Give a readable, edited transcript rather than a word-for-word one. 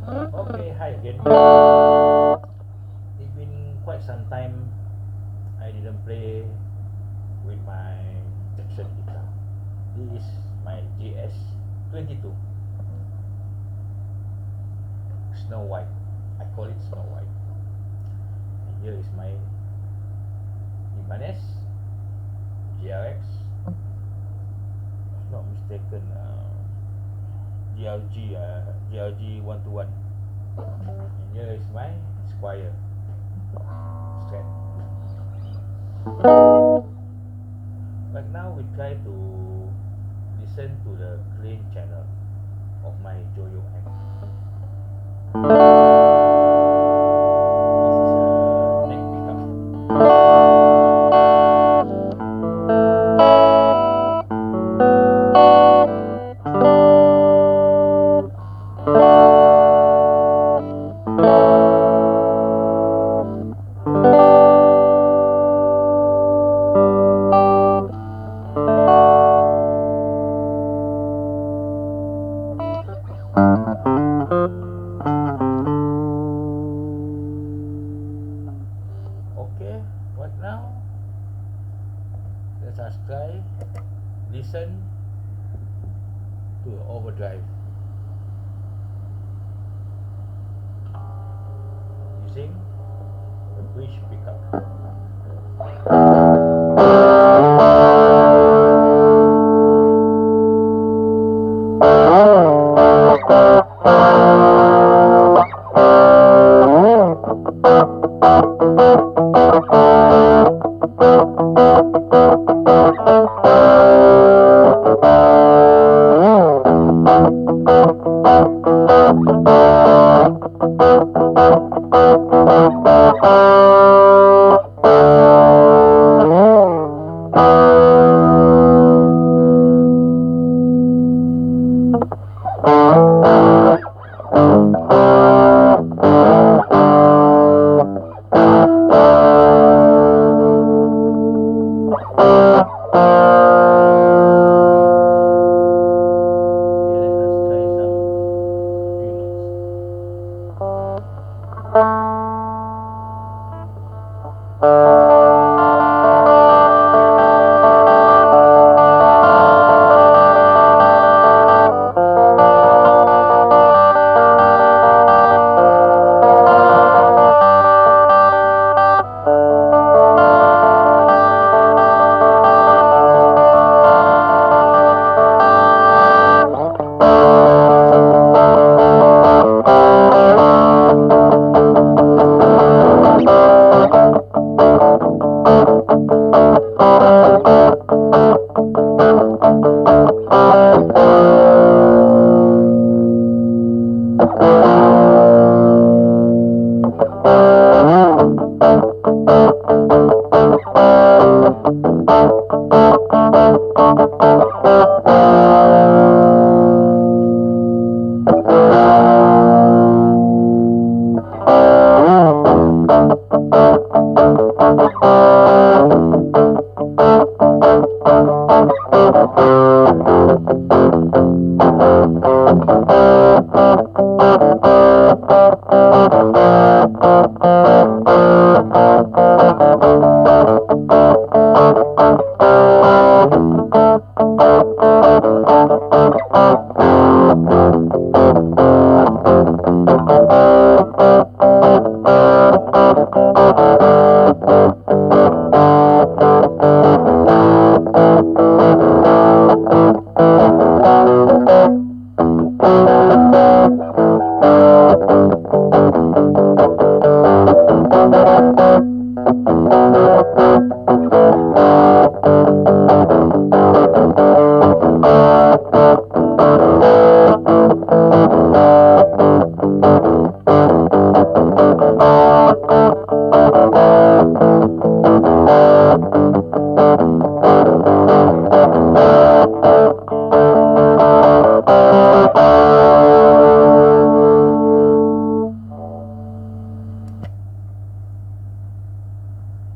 Okay, hi again. It's been quite some time I didn't play with my Jackson guitar. This is my JS22 Snow White. I call it Snow White. And here is my Ibanez GRX. If not mistaken, GLG 121. And here is my Squire Strat. Right now we try to listen to the clean channel of my Joyo amp. This is a neck pickup. Okay, what now? Let us try listen to overdrive using the bridge pickup.